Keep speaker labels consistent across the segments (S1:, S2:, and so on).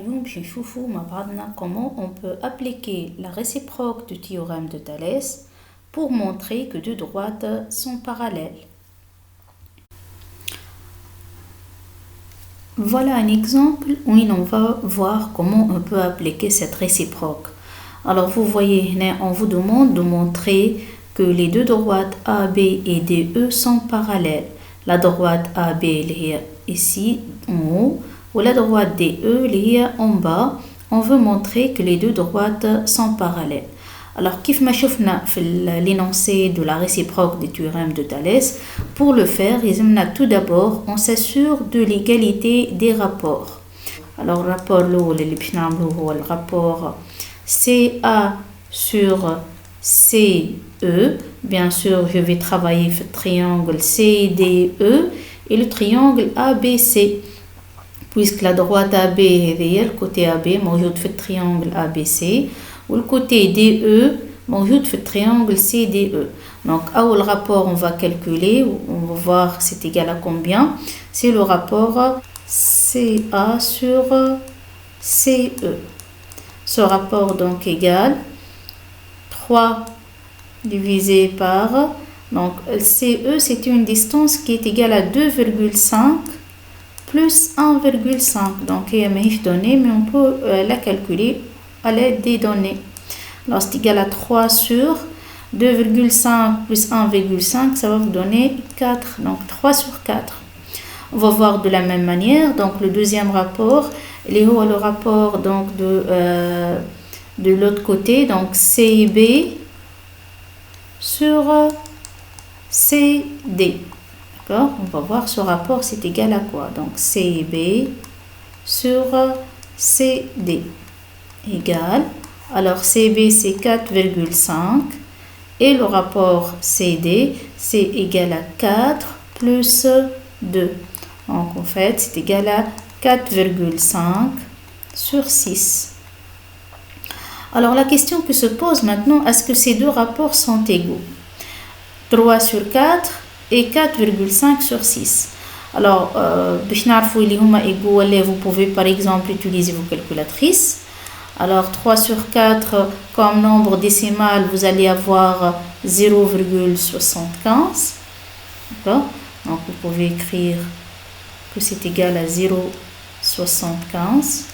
S1: اليوم باش نشوفوا مع بعضنا comment on peut appliquer la réciproque du théorème de Thalès pour montrer que deux droites sont parallèles. Voilà un exemple où on va voir comment on peut appliquer cette réciproque. Alors vous voyez, on vous demande de montrer que les deux droites AB et DE sont parallèles. La droite AB est ici en haut ou la droite DE est en bas. On veut montrer que les deux droites sont parallèles. Alors, كيف ما شفنا في l'énoncé de la réciproque du théorème de Thalès, pour le faire, tout d'abord, on s'assure de l'égalité des rapports. Alors, le rapport le rapport CA sur CE. Bien sûr, je vais travailler sur le triangle CDE et le triangle ABC. Puisque la droite AB est le côté AB, موجود في le triangle ABC. Ou le côté DE, موجود في le triangle CDE. Donc, le rapport, on va calculer, on va voir c'est égal à combien. C'est le rapport CA sur CE. Ce rapport donc égale 3 divisé par, donc CE c'est une distance qui est égale à 2,5 plus 1,5. Donc il y a une donnée, mais on peut la calculer à l'aide des données. Alors c'est égal à 3 sur 2,5 plus 1,5, ça va vous donner 4. Donc 3 sur 4. On va voir de la même manière. Donc le deuxième rapport, le rapport donc de l'autre côté, donc CB sur CD. D'accord? On va voir ce rapport, c'est égal à quoi? Donc CB sur CD égale. Alors CB c'est 4,5 et le rapport CD c'est égal à 4 plus 2. Donc en fait c'est égal à 4,5 sur 6. Alors la question qui se pose maintenant, est-ce que ces deux rapports sont égaux? 3 sur 4 et 4,5 sur 6. Alors, vous pouvez par exemple utiliser vos calculatrices. Alors 3 sur 4 comme nombre décimal, vous allez avoir 0,75. D'accord? Donc vous pouvez écrire que c'est égal à 0,75.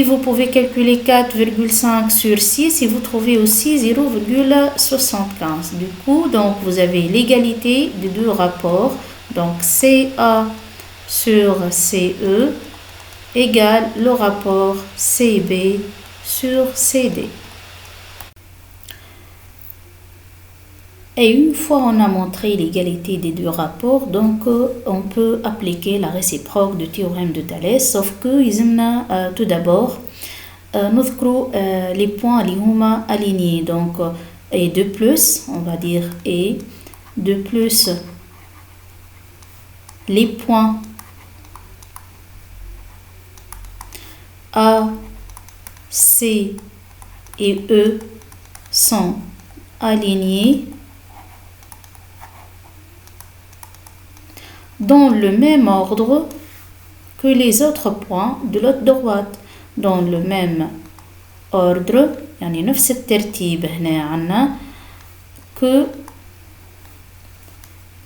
S1: Vous pouvez calculer 4,5 sur 6 et vous trouvez aussi 0,75. Du coup, donc, vous avez l'égalité des deux rapports. Donc, CA sur CE égale le rapport CB sur CD. Et une fois on a montré l'égalité des deux rapports, donc on peut appliquer la réciproque du théorème de Thalès, sauf que tout d'abord نذكروا les points اللي هما alignés. Donc et de plus, on va dire et de plus les points A, C et E sont alignés dans le même ordre que les autres points de l'autre droite. Dans le même ordre, يعني نفس الترتيب هنا عنا que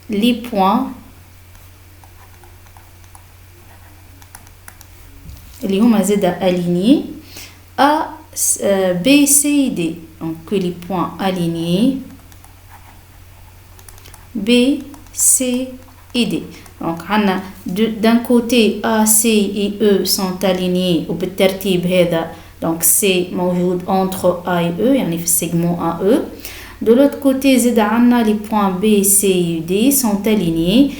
S1: les points اللي هما زادا alignés A, B, C et D. Donc que les points alignés B, C et D. Donc d'un côté A, C et E sont alignés au بالترتيب هذا. Donc C موجود entre A et E, يعني في segment AE. De l'autre côté زاد les points B, C et D sont alignés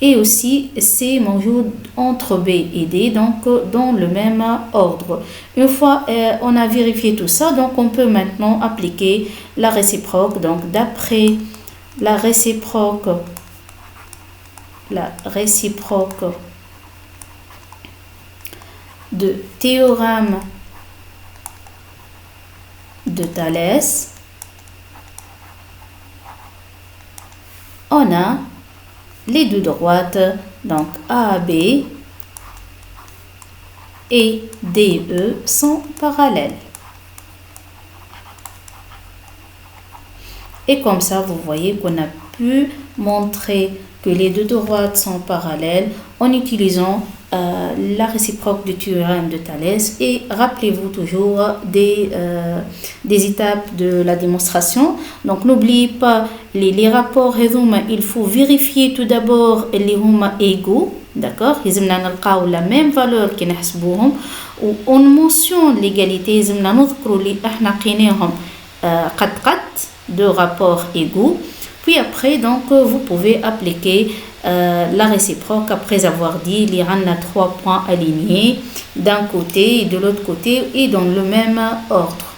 S1: et aussi C موجود entre B et D, donc dans le même ordre. Une fois on a vérifié tout ça, donc on peut maintenant appliquer la réciproque. Donc d'après la réciproque de théorème de Thalès, on a les deux droites, donc AB et DE sont parallèles. Et comme ça, vous voyez qu'on a pu montrer que les deux droites sont parallèles en utilisant la réciproque du théorème de Thalès. Et rappelez-vous toujours des étapes de la démonstration. Donc n'oubliez pas les rapports, il faut vérifier tout d'abord les huma égaux. D'accord, ils ont la même valeur qui نحسبوهم on mentionne l'égalité ils ont نذكروا اللي احنا قيناهم قد de rapports égaux. Puis après, donc, vous pouvez appliquer la réciproque après avoir dit qu'il y a 3 points alignés d'un côté et de l'autre côté et dans le même ordre.